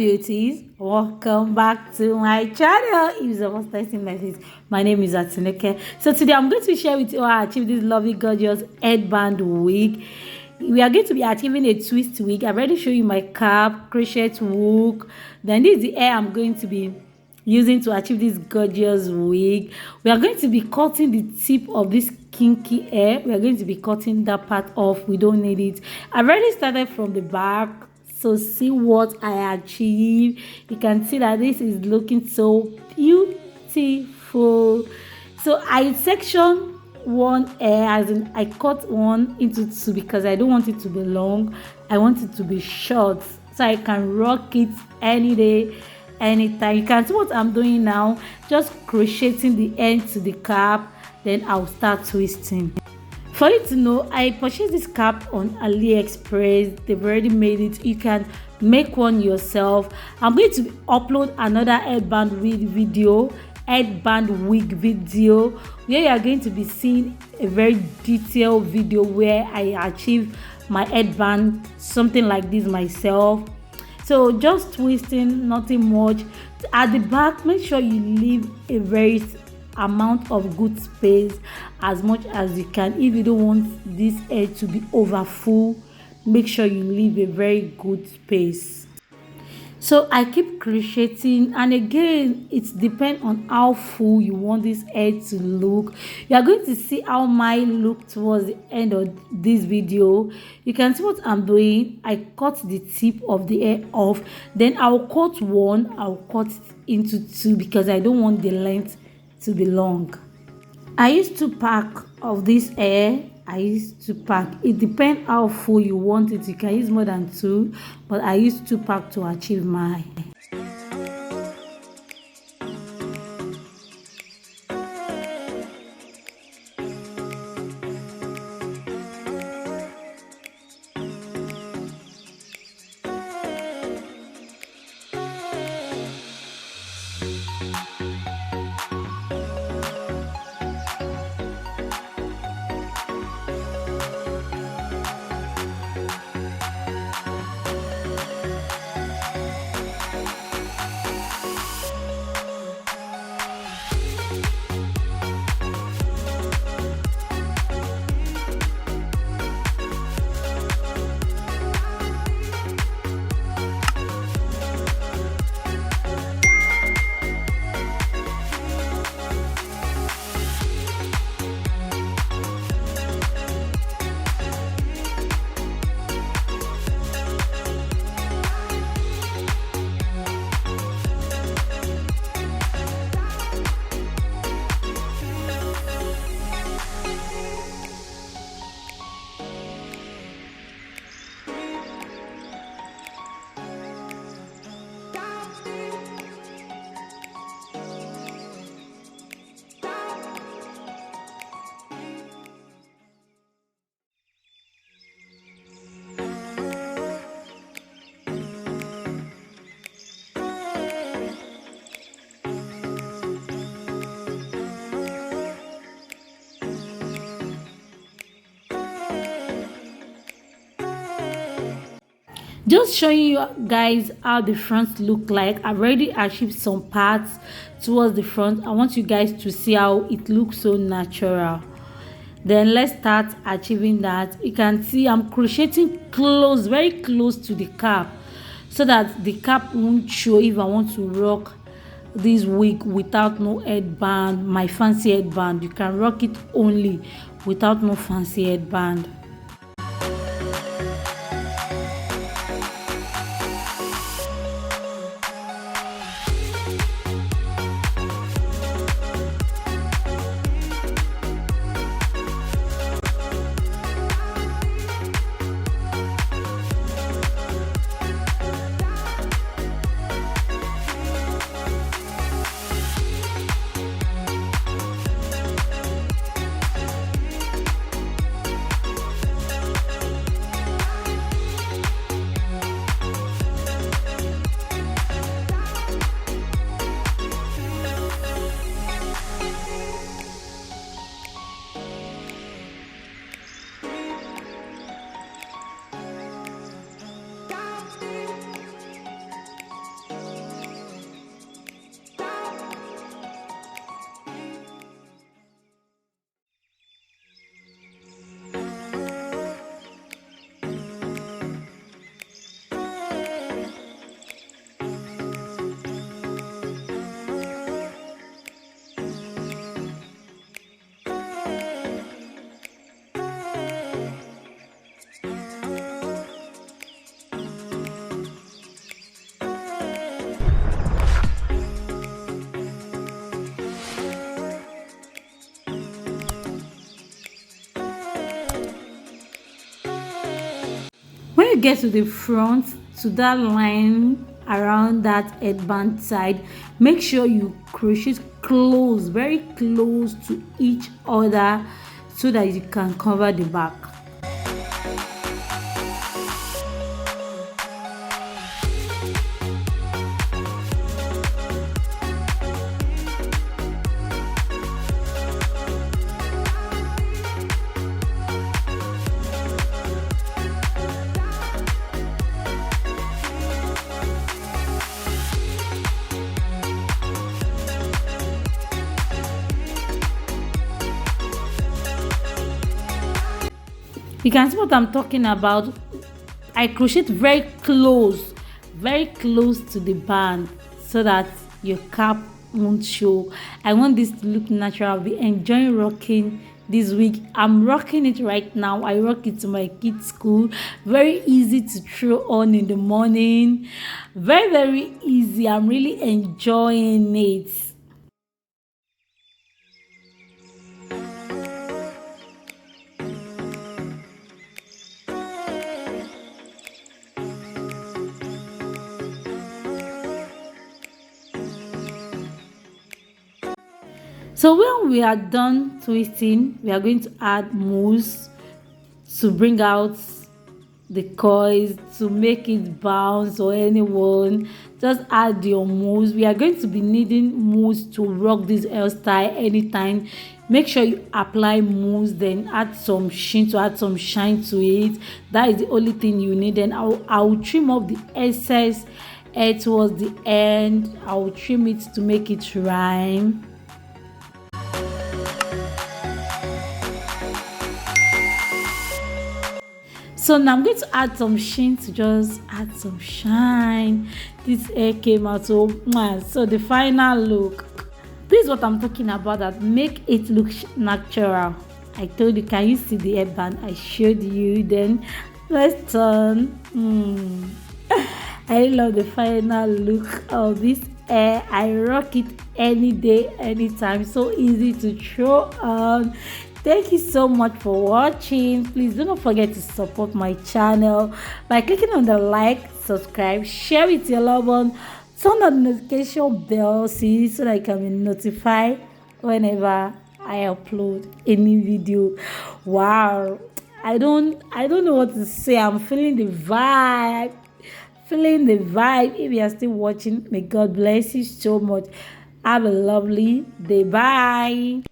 beauties, welcome back to my channel. If it's the first time seeing my face, my name is Atineke. So today I'm going to share with you how I achieved this lovely gorgeous headband wig. We are going to be achieving a twist wig. I've already shown you my cap, crochet hook. Then this is the hair I'm going to be using to achieve this gorgeous wig. We are going to be cutting the tip of this kinky hair. We are going to be cutting that part off. We don't need it. I've already started from the back. So see what I achieved. You can see that this is looking so beautiful. So I section one hair, as in I cut one into two because I don't want it to be long. I want it to be short so I can rock it any day, anytime. You can see what I'm doing now, just crocheting the end to the cap, then I'll start twisting. For you to know, I purchased this cap on AliExpress. They've already made it. You can make one yourself. I'm going to upload another headband wig video where you are going to be seeing a very detailed video where I achieve my headband, something like this myself. So just twisting, nothing much. At the back, make sure you leave a very amount of good space, as much as you can. If you don't want this hair to be over full, make sure you leave a very good space. So I keep crocheting, and again it depends on how full you want this hair to look. You are going to see how mine look towards the end of this video. You can see what I'm doing. I cut the tip of the hair off, then I'll cut one, I'll cut it into two because I don't want the length to be long. I used 2 packs of this hair. It depends how full you want it. You can use more than 2, but I used 2 packs to achieve my just showing you guys how the front look like. I've already achieved some parts towards the front. I want you guys to see how it looks so natural. Then let's start achieving that. You can see I'm crocheting close, very close to the cap, so that the cap won't show if I want to rock this wig without no headband, my fancy headband. You can rock it only without no fancy headband. you get to the front, to that line around that headband side, make sure you crochet close, very close to each other, so that you can cover the back. You can see what I'm talking about. I crochet very close to the band, so that your cap won't show. I want this to look natural. I'll be enjoying rocking this week. I'm rocking it right now. I rock it to my kids' school. Very easy to throw on in the morning. Very easy. I'm really enjoying it. So when we are done twisting, we are going to add mousse to bring out the coils, to make it bounce, or anyone. Just add your mousse. We are going to be needing mousse to rock this hairstyle anytime. Make sure you apply mousse, then add some sheen to add some shine to it. That is the only thing you need. Then I'll trim up the excess hair towards the end. I'll trim it to make it rhyme. So now I'm going to add some sheen to just add some shine. This hair came out so the final look. This is what I'm talking about, that make it look natural. I told you, can you see the headband? I showed you. Then let's turn. I love the final look of this hair. I rock it any day, anytime. So easy to throw on. Thank you so much for watching. Please do not forget to support my channel by clicking on the like, subscribe, share with your loved one, turn on the notification bell so that I can be notified whenever I upload a new video. Wow, I don't know what to say. I'm feeling the vibe. If you are still watching, may God bless you so much. Have a lovely day. Bye.